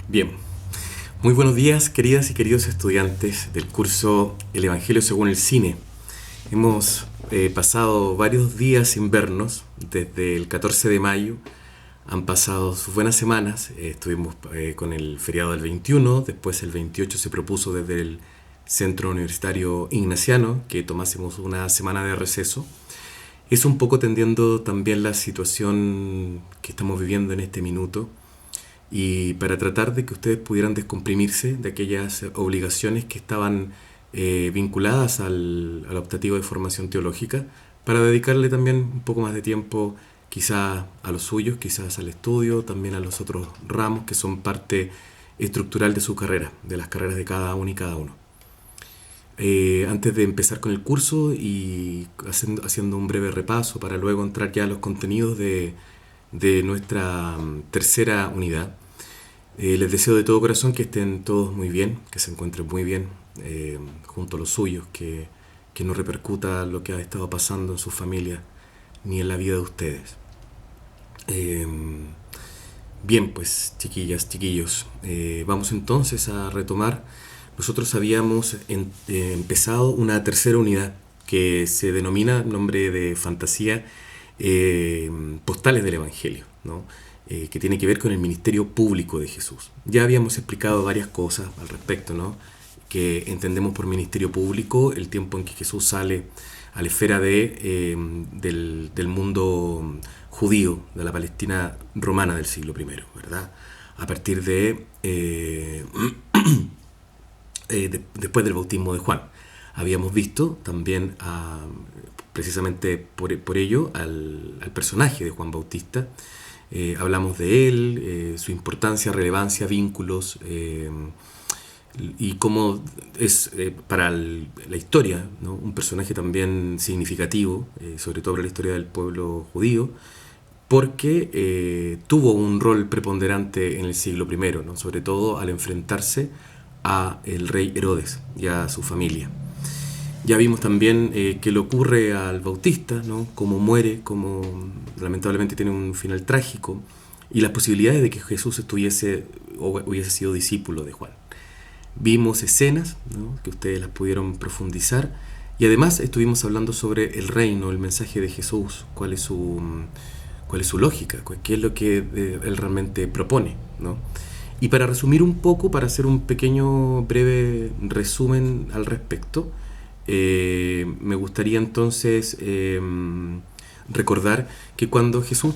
Bien, muy buenos días queridas y queridos estudiantes del curso El Evangelio según el Cine. Hemos pasado varios días sin vernos, desde el 14 de mayo. Han pasado sus buenas semanas, estuvimos con el feriado del 21, después el 28 se propuso desde el Centro Universitario Ignaciano que tomásemos una semana de receso. Es un poco tendiendo también la situación que estamos viviendo en este minuto, y para tratar de que ustedes pudieran descomprimirse de aquellas obligaciones que estaban vinculadas al optativo de formación teológica, para dedicarle también un poco más de tiempo quizás a los suyos, quizás al estudio, también a los otros ramos que son parte estructural de su carrera, de las carreras de cada uno y cada uno. Antes de empezar con el curso y haciendo un breve repaso para luego entrar ya a los contenidos de nuestra tercera unidad, les deseo de todo corazón que estén todos muy bien, que se encuentren muy bien junto a los suyos, que no repercuta lo que ha estado pasando en sus familias ni en la vida de ustedes. Eh, Bien, pues chiquillas, chiquillos, vamos entonces a retomar. Nosotros habíamos empezado una tercera unidad que se denomina, nombre de fantasía, postales del Evangelio, ¿no? Que tiene que ver con el ministerio público de Jesús. Ya habíamos explicado varias cosas al respecto, ¿no? Que entendemos por ministerio público el tiempo en que Jesús sale a la esfera del mundo judío, de la Palestina romana del siglo I, ¿verdad? A partir después del bautismo de Juan. Habíamos visto también, precisamente por ello, al personaje de Juan Bautista. Hablamos de él, su importancia, relevancia, vínculos, y cómo es para la historia, ¿no? Un personaje también significativo, sobre todo para la historia del pueblo judío, porque tuvo un rol preponderante en el siglo I, ¿no? Sobre todo al enfrentarse a el rey Herodes y a su familia. Ya vimos también qué le ocurre al Bautista, ¿no? Cómo muere, cómo lamentablemente tiene un final trágico, y las posibilidades de que Jesús estuviese o hubiese sido discípulo de Juan. Vimos escenas, ¿no? Que ustedes las pudieron profundizar, y además estuvimos hablando sobre el reino, el mensaje de Jesús, cuál es su lógica, qué es lo que él realmente propone, ¿no? Y para resumir un poco, para hacer un pequeño breve resumen al respecto, me gustaría entonces recordar que cuando Jesús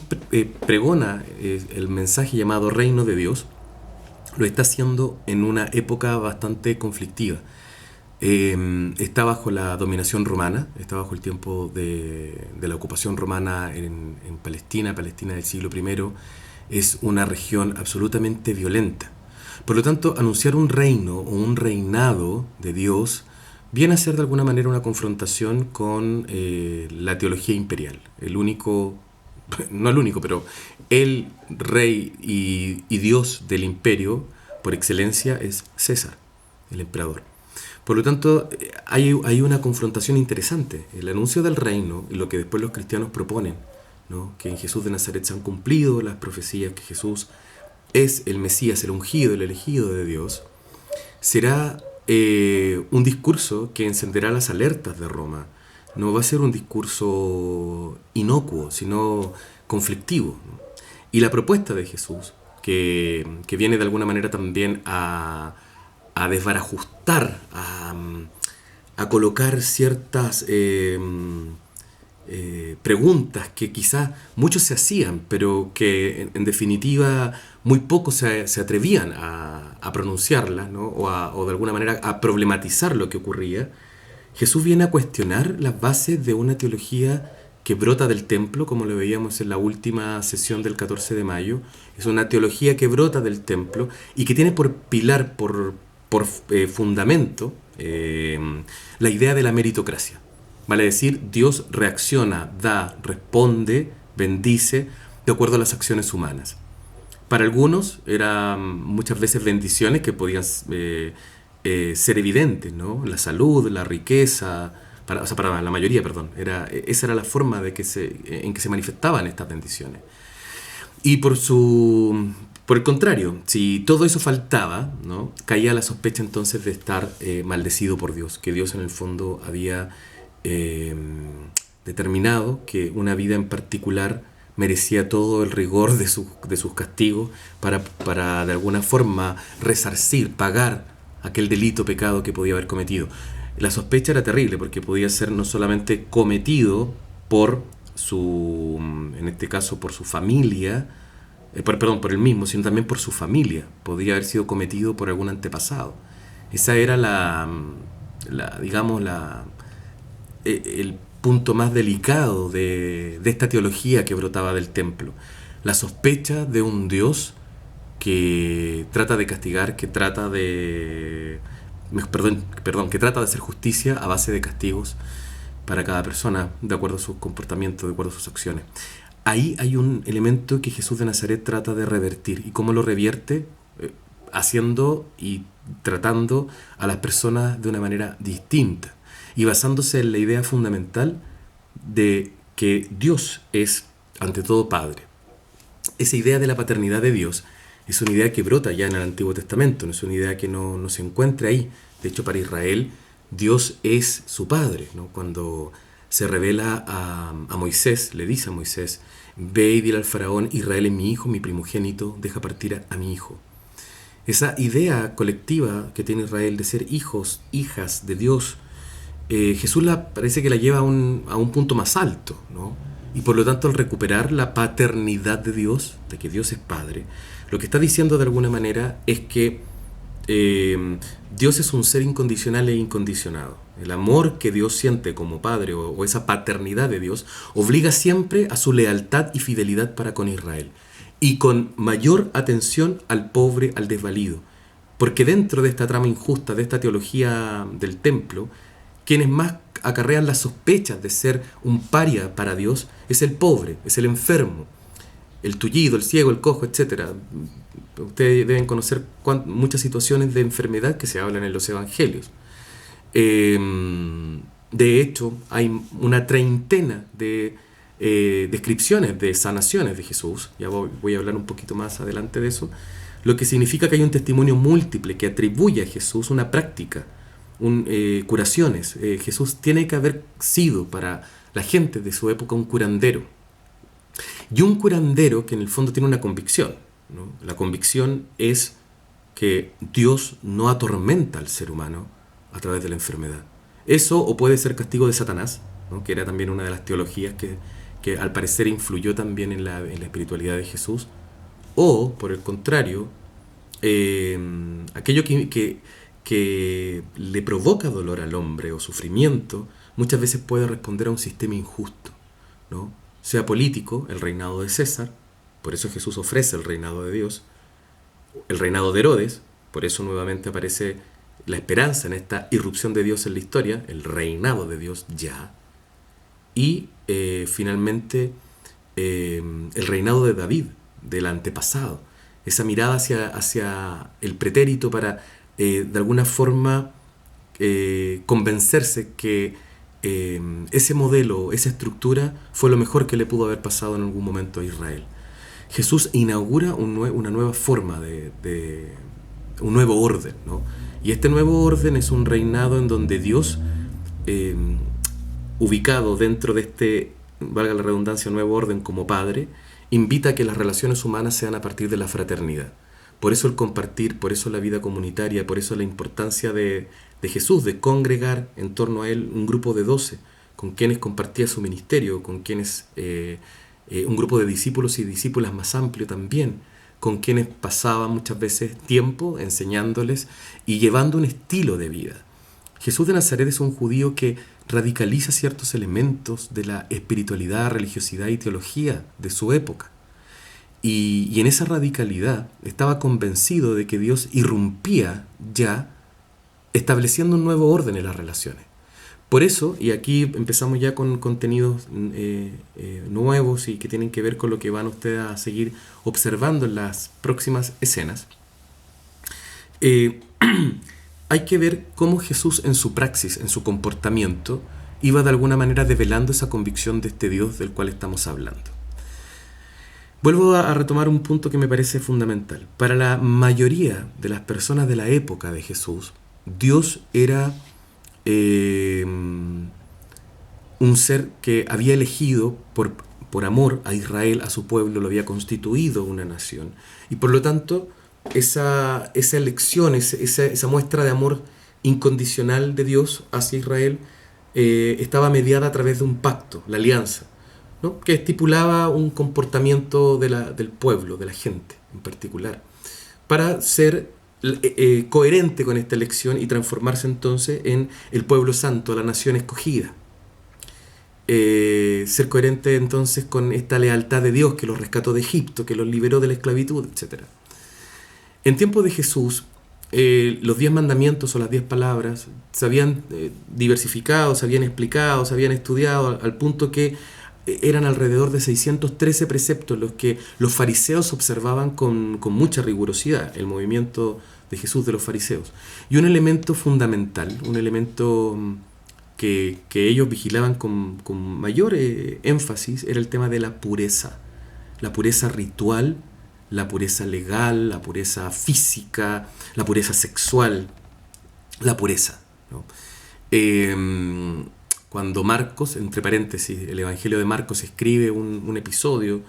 pregona el mensaje llamado Reino de Dios, lo está haciendo en una época bastante conflictiva. Está bajo la dominación romana, está bajo el tiempo de la ocupación romana en Palestina. Palestina del siglo I es una región absolutamente violenta. Por lo tanto, anunciar un reino o un reinado de Dios viene a ser de alguna manera una confrontación con la teología imperial. El único, no el único, pero el rey y Dios del imperio por excelencia es César, el emperador. Por lo tanto, hay una confrontación interesante. El anuncio del reino y lo que después los cristianos proponen, ¿no? Que en Jesús de Nazaret se han cumplido las profecías, que Jesús es el Mesías, el ungido, el elegido de Dios, será un discurso que encenderá las alertas de Roma. No va a ser un discurso inocuo, sino conflictivo, ¿no? Y la propuesta de Jesús, que viene de alguna manera también a desbarajustar, a colocar ciertas preguntas que quizás muchos se hacían, pero que en definitiva muy pocos se atrevían a pronunciarlas, ¿no? O de alguna manera a problematizar lo que ocurría. Jesús viene a cuestionar las bases de una teología que brota del templo, como lo veíamos en la última sesión del 14 de mayo. Es una teología que brota del templo y que tiene por pilar, por fundamento, la idea de la meritocracia. Vale decir, Dios reacciona, da, responde, bendice de acuerdo a las acciones humanas. Para algunos eran muchas veces bendiciones que podían ser evidentes, ¿no? La salud, la riqueza, para la mayoría, perdón. Esa era la forma en que se manifestaban estas bendiciones. Y Por el contrario, si todo eso faltaba, ¿no? Caía la sospecha entonces de estar maldecido por Dios, que Dios en el fondo había eh, determinado que una vida en particular merecía todo el rigor de sus castigos para de alguna forma resarcir, pagar aquel delito, pecado que podía haber cometido. La sospecha era terrible porque podía ser no solamente cometido por en este caso por su familia, por él mismo, sino también por su familia. Podría haber sido cometido por algún antepasado. Esa era digamos, el punto más delicado de esta teología que brotaba del templo. La sospecha de un Dios que trata de castigar, que trata de... que trata de hacer justicia a base de castigos para cada persona, de acuerdo a sus comportamientos, de acuerdo a sus acciones. Ahí hay un elemento que Jesús de Nazaret trata de revertir. ¿Y cómo lo revierte? Haciendo y tratando a las personas de una manera distinta y basándose en la idea fundamental de que Dios es ante todo Padre. Esa idea de la paternidad de Dios es una idea que brota ya en el Antiguo Testamento, no es una idea que no se encuentra ahí. De hecho, para Israel, Dios es su Padre, ¿no? Cuando se revela a Moisés, le dice a Moisés: ve y dile al faraón, Israel es mi hijo, mi primogénito, deja partir a mi hijo. Esa idea colectiva que tiene Israel de ser hijos, hijas de Dios, Jesús parece que la lleva a un punto más alto, ¿no? Y por lo tanto, al recuperar la paternidad de Dios, de que Dios es Padre, lo que está diciendo de alguna manera es que Dios es un ser incondicional e incondicionado. El amor que Dios siente como Padre o esa paternidad de Dios obliga siempre a su lealtad y fidelidad para con Israel y con mayor atención al pobre, al desvalido. Porque dentro de esta trama injusta, de esta teología del templo, quienes más acarrean las sospechas de ser un paria para Dios es el pobre, es el enfermo, el tullido, el ciego, el cojo, etc. Ustedes deben conocer muchas situaciones de enfermedad que se hablan en los evangelios. De hecho, hay una treintena de descripciones de sanaciones de Jesús. Ya voy a hablar un poquito más adelante de eso. Lo que significa que hay un testimonio múltiple que atribuye a Jesús una práctica, curaciones. Jesús tiene que haber sido para la gente de su época un curandero. Y un curandero que en el fondo tiene una convicción, ¿no? La convicción es que Dios no atormenta al ser humano a través de la enfermedad. Eso o puede ser castigo de Satanás, ¿no? Que era también una de las teologías que al parecer influyó también en la espiritualidad de Jesús. O, por el contrario, aquello que le provoca dolor al hombre o sufrimiento, muchas veces puede responder a un sistema injusto, ¿no? Sea político, el reinado de César, por eso Jesús ofrece el reinado de Dios, el reinado de Herodes, por eso nuevamente aparece la esperanza en esta irrupción de Dios en la historia, el reinado de Dios ya, y finalmente el reinado de David, del antepasado, esa mirada hacia el pretérito para de alguna forma convencerse que ese modelo, esa estructura fue lo mejor que le pudo haber pasado en algún momento a Israel. Jesús inaugura una nueva forma un nuevo orden, ¿no? Y este nuevo orden es un reinado en donde Dios, ubicado dentro de este, valga la redundancia, nuevo orden como Padre, invita a que las relaciones humanas sean a partir de la fraternidad. Por eso el compartir, por eso la vida comunitaria, por eso la importancia de Jesús, de congregar en torno a él un grupo de 12, con quienes compartía su ministerio, con quienes un grupo de discípulos y discípulas más amplio también, con quienes pasaba muchas veces tiempo enseñándoles y llevando un estilo de vida. Jesús de Nazaret es un judío que radicaliza ciertos elementos de la espiritualidad, religiosidad y teología de su época. Y en esa radicalidad estaba convencido de que Dios irrumpía ya estableciendo un nuevo orden en las relaciones. Por eso, y aquí empezamos ya con contenidos nuevos y que tienen que ver con lo que van ustedes a seguir observando en las próximas escenas, hay que ver cómo Jesús en su praxis, en su comportamiento, iba de alguna manera develando esa convicción de este Dios del cual estamos hablando. Vuelvo a retomar un punto que me parece fundamental. Para la mayoría de las personas de la época de Jesús, Dios era eh, un ser que había elegido por amor a Israel, a su pueblo, lo había constituido una nación. Y por lo tanto, esa elección, esa muestra de amor incondicional de Dios hacia Israel estaba mediada a través de un pacto, la alianza, ¿no? Que estipulaba un comportamiento del pueblo, de la gente en particular, para ser coherente con esta elección y transformarse entonces en el pueblo santo, la nación escogida. Ser coherente entonces con esta lealtad de Dios que los rescató de Egipto, que los liberó de la esclavitud, etc. En tiempos de Jesús, los 10 mandamientos o las 10 palabras se habían diversificado, se habían explicado, se habían estudiado al punto que eran alrededor de 613 preceptos los que los fariseos observaban con mucha rigurosidad, el movimiento de Jesús de los fariseos. Y un elemento fundamental, un elemento que ellos vigilaban con mayor énfasis era el tema de la pureza ritual, la pureza legal, la pureza física, la pureza sexual, la pureza, ¿no? Cuando Marcos, entre paréntesis, el Evangelio de Marcos escribe un episodio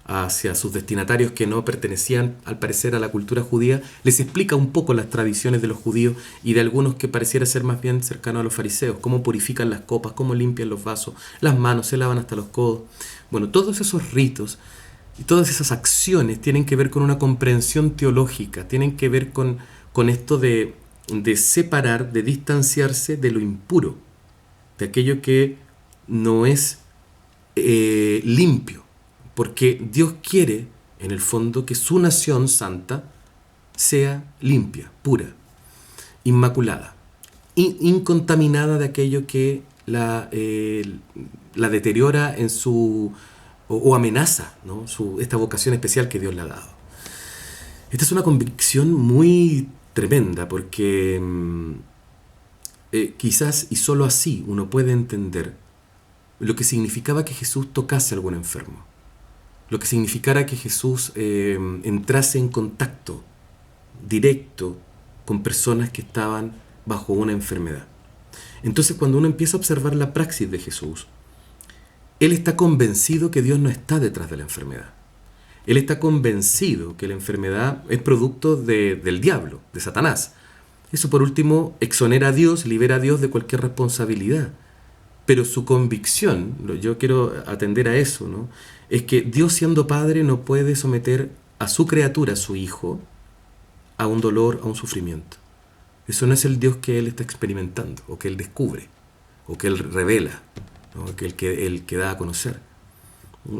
hacia sus destinatarios que no pertenecían al parecer a la cultura judía, les explica un poco las tradiciones de los judíos y de algunos que pareciera ser más bien cercanos a los fariseos, cómo purifican las copas, cómo limpian los vasos, las manos, se lavan hasta los codos. Bueno, todos esos ritos y todas esas acciones tienen que ver con una comprensión teológica, tienen que ver con esto de separar, de distanciarse de lo impuro, de aquello que no es limpio, porque Dios quiere, en el fondo, que su nación santa sea limpia, pura, inmaculada, incontaminada de aquello que la deteriora en su o amenaza, ¿no? Esta vocación especial que Dios le ha dado. Esta es una convicción muy tremenda porque quizás y solo así uno puede entender lo que significaba que Jesús tocase a algún enfermo, lo que significara que Jesús entrase en contacto directo con personas que estaban bajo una enfermedad. Entonces, cuando uno empieza a observar la praxis de Jesús, Él está convencido que Dios no está detrás de la enfermedad. Él está convencido que la enfermedad es producto del diablo, de Satanás. Eso, por último, exonera a Dios, libera a Dios de cualquier responsabilidad. Pero su convicción, yo quiero atender a eso, ¿no? Es que Dios, siendo Padre, no puede someter a su criatura, a su Hijo, a un dolor, a un sufrimiento. Eso no es el Dios que Él está experimentando, o que Él descubre, o que Él revela, ¿no? que Él que da a conocer.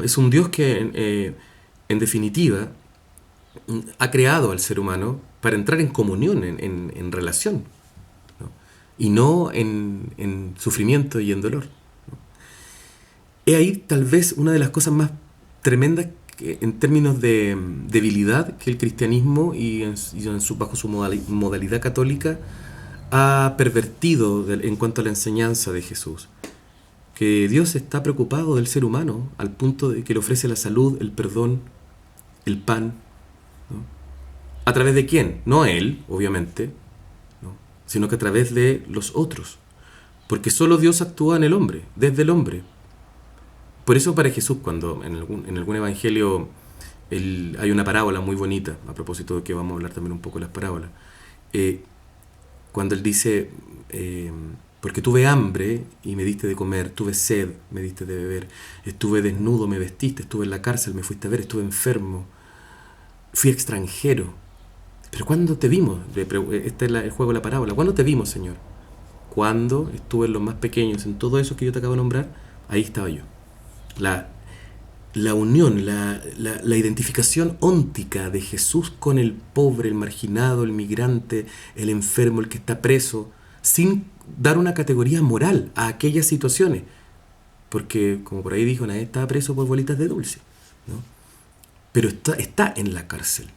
Es un Dios que, en definitiva, ha creado al ser humano para entrar en comunión, en relación, ¿no? Y no en sufrimiento y en dolor, ¿no? Es ahí tal vez una de las cosas más tremendas en términos de debilidad que el cristianismo bajo su modalidad católica ha pervertido en cuanto a la enseñanza de Jesús. Que Dios está preocupado del ser humano al punto de que le ofrece la salud, el perdón, el pan, ¿no? ¿A través de quién? No Él, obviamente, ¿no? Sino que a través de los otros. Porque solo Dios actúa en el hombre, desde el hombre. Por eso para Jesús, cuando en algún evangelio hay una parábola muy bonita, a propósito de que vamos a hablar también un poco de las parábolas, cuando Él dice, porque tuve hambre y me diste de comer, tuve sed, me diste de beber, estuve desnudo, me vestiste, estuve en la cárcel, me fuiste a ver, estuve enfermo, fui extranjero. Pero ¿cuándo te vimos? Este es el juego de la parábola. ¿Cuándo te vimos, Señor? Cuando estuve en los más pequeños, en todo eso que yo te acabo de nombrar, ahí estaba yo. La unión, la identificación óntica de Jesús con el pobre, el marginado, el migrante, el enfermo, el que está preso, sin dar una categoría moral a aquellas situaciones. Porque, como por ahí dijo, nadie estaba preso por bolitas de dulce, ¿no? Pero está en la cárcel,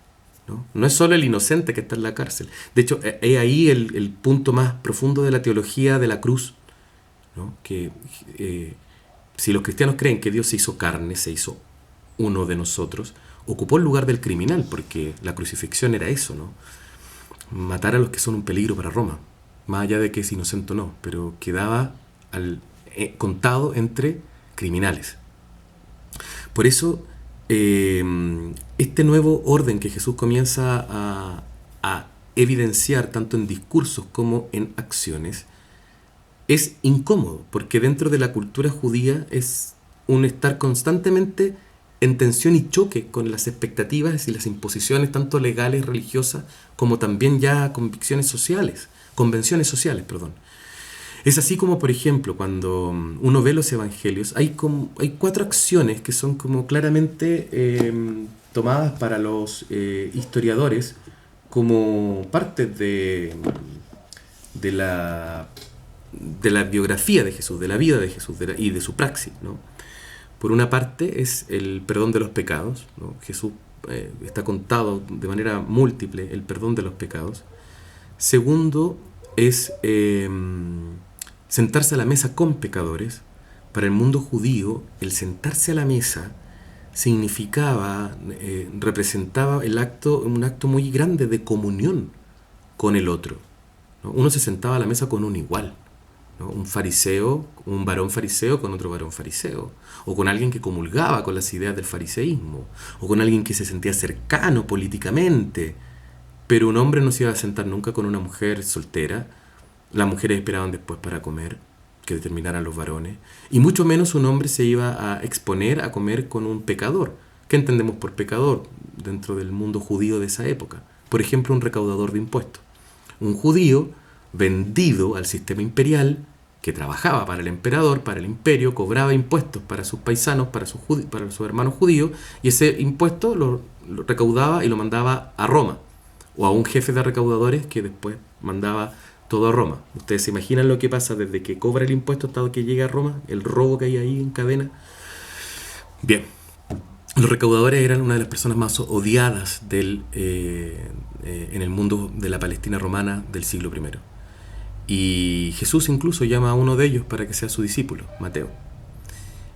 ¿no? No es solo el inocente que está en la cárcel. De hecho, es ahí el punto más profundo de la teología de la cruz, ¿no? Que si los cristianos creen que Dios se hizo carne, se hizo uno de nosotros, ocupó el lugar del criminal, porque la crucifixión era eso, ¿no? Matar a los que son un peligro para Roma, más allá de que es inocente o no, pero quedaba contado entre criminales. Por eso, este nuevo orden que Jesús comienza a evidenciar tanto en discursos como en acciones es incómodo, porque dentro de la cultura judía es un estar constantemente en tensión y choque con las expectativas y las imposiciones tanto legales, religiosas, como también ya convenciones sociales. Es así como, por ejemplo, cuando uno ve los evangelios, hay 4 acciones que son como claramente tomadas para los historiadores como parte de la biografía de Jesús, de la vida de Jesús y de su praxis, ¿no? Por una parte es el perdón de los pecados, ¿no? Jesús está contado de manera múltiple el perdón de los pecados. Segundo es sentarse a la mesa con pecadores. Para el mundo judío, el sentarse a la mesa significaba, representaba un acto muy grande de comunión con el otro, ¿no? Uno se sentaba a la mesa con un igual, ¿no? Un fariseo, un varón fariseo con otro varón fariseo, o con alguien que comulgaba con las ideas del fariseísmo, o con alguien que se sentía cercano políticamente. Pero un hombre no se iba a sentar nunca con una mujer soltera. Las mujeres esperaban después para comer, que determinaran los varones, y mucho menos un hombre se iba a exponer a comer con un pecador. ¿Qué entendemos por pecador dentro del mundo judío de esa época? Por ejemplo, un recaudador de impuestos. Un judío vendido al sistema imperial, que trabajaba para el emperador, para el imperio, cobraba impuestos para sus paisanos, para sus hermanos judíos, y ese impuesto lo recaudaba y lo mandaba a Roma, o a un jefe de recaudadores que después mandaba todo a Roma. Ustedes se imaginan lo que pasa desde que cobra el impuesto hasta que llega a Roma, el robo que hay ahí en cadena. Bien, los recaudadores eran una de las personas más odiadas en el mundo de la Palestina romana del siglo I. Y Jesús incluso llama a uno de ellos para que sea su discípulo, Mateo.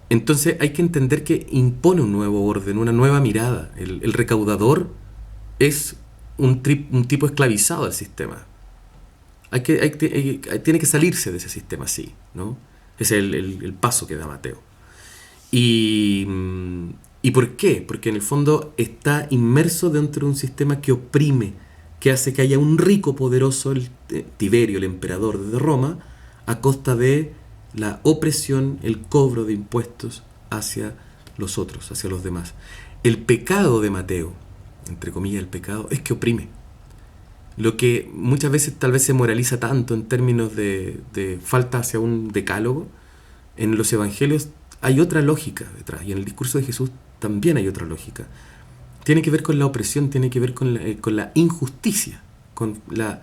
Entonces hay que entender que impone un nuevo orden, una nueva mirada. El recaudador es un tipo esclavizado del sistema. Tiene que salirse de ese sistema así, ¿no? Ese es el paso que da Mateo. ¿Y por qué? Porque en el fondo está inmerso dentro de un sistema que oprime, que hace que haya un rico poderoso, Tiberio, el emperador de Roma, a costa de la opresión, el cobro de impuestos hacia los otros, hacia los demás. El pecado de Mateo, entre comillas el pecado, es que oprime. Lo que muchas veces tal vez se moraliza tanto en términos de falta hacia un decálogo, en los evangelios hay otra lógica detrás, y en el discurso de Jesús también hay otra lógica. Tiene que ver con la opresión, tiene que ver con la injusticia, con la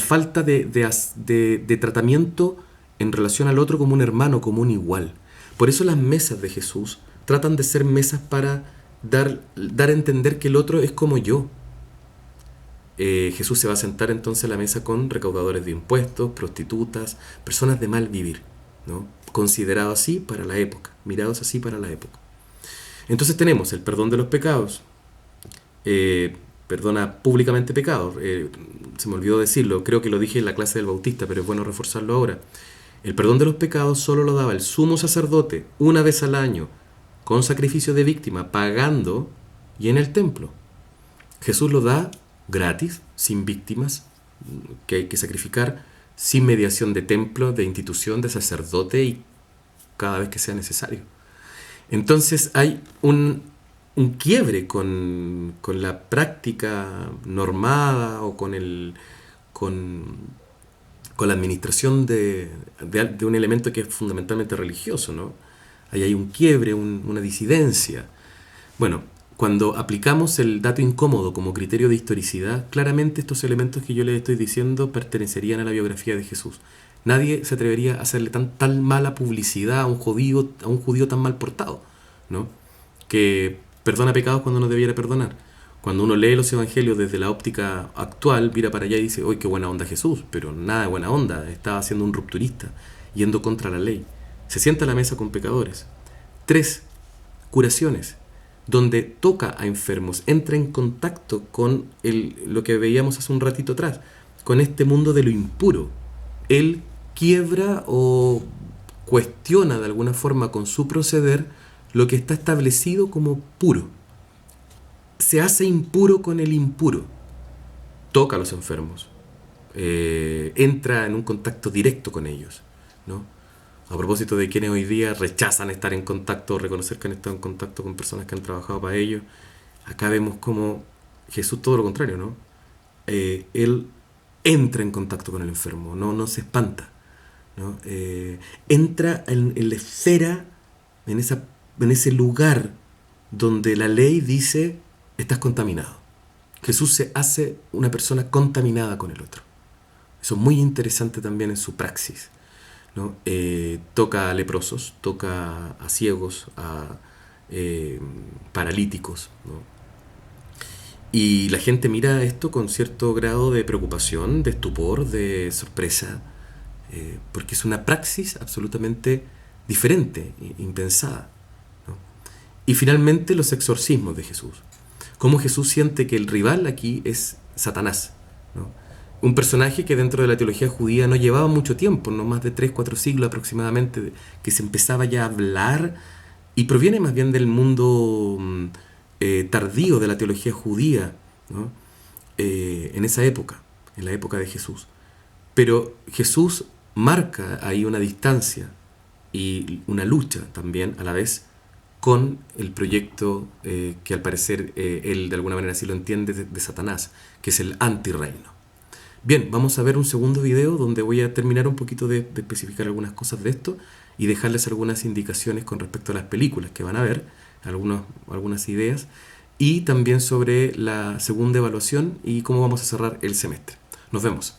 falta de tratamiento en relación al otro como un hermano, como un igual. Por eso las mesas de Jesús tratan de ser mesas para dar a entender que el otro es como yo. Jesús se va a sentar entonces a la mesa con recaudadores de impuestos, prostitutas, personas de mal vivir, ¿no? Considerados así para la época, mirados así para la época. Entonces tenemos el perdón de los pecados, perdona públicamente pecados, se me olvidó decirlo, creo que lo dije en la clase del Bautista, pero es bueno reforzarlo ahora. El perdón de los pecados solo lo daba el sumo sacerdote una vez al año, con sacrificio de víctima, pagando, y en el templo. Jesús lo da gratis, sin víctimas que hay que sacrificar, sin mediación de templo, de institución, de sacerdote, y cada vez que sea necesario. Entonces hay un quiebre con la práctica normada o con la administración de un elemento que es fundamentalmente religioso, ¿no? Ahí hay un quiebre, una disidencia. Bueno, cuando aplicamos el dato incómodo como criterio de historicidad, claramente estos elementos que yo les estoy diciendo pertenecerían a la biografía de Jesús. Nadie se atrevería a hacerle tan mala publicidad a un judío tan mal portado, ¿no? Que perdona pecados cuando no debiera perdonar. Cuando uno lee los evangelios desde la óptica actual, mira para allá y dice, ¡oye, qué buena onda Jesús! Pero nada de buena onda, estaba siendo un rupturista, yendo contra la ley. Se sienta a la mesa con pecadores. 3. curaciones, donde toca a enfermos, entra en contacto con lo que veíamos hace un ratito atrás, con este mundo de lo impuro. Él quiebra o cuestiona de alguna forma con su proceder lo que está establecido como puro. Se hace impuro con el impuro. Toca a los enfermos. Entra en un contacto directo con ellos, ¿no? A propósito de quienes hoy día rechazan estar en contacto, reconocer que han estado en contacto con personas que han trabajado para ellos, acá vemos como Jesús todo lo contrario, ¿no? Él entra en contacto con el enfermo, no se espanta, ¿no? Entra en la esfera, en ese lugar donde la ley dice estás contaminado. Jesús se hace una persona contaminada con el otro. Eso es muy interesante también en su praxis, ¿no? Toca a leprosos, toca a ciegos, a paralíticos, ¿no? Y la gente mira esto con cierto grado de preocupación, de estupor, de sorpresa, porque es una praxis absolutamente diferente, impensada, ¿no? Y finalmente los exorcismos de Jesús. Cómo Jesús siente que el rival aquí es Satanás, ¿no? Un personaje que dentro de la teología judía no llevaba mucho tiempo, no más de 3-4 siglos aproximadamente, que se empezaba ya a hablar, y proviene más bien del mundo tardío de la teología judía, ¿no? En esa época, en la época de Jesús. Pero Jesús marca ahí una distancia y una lucha también a la vez con el proyecto que al parecer él de alguna manera así lo entiende de Satanás, que es el antirreino. Bien, vamos a ver un segundo video donde voy a terminar un poquito de especificar algunas cosas de esto y dejarles algunas indicaciones con respecto a las películas que van a ver, algunas ideas, y también sobre la segunda evaluación y cómo vamos a cerrar el semestre. Nos vemos.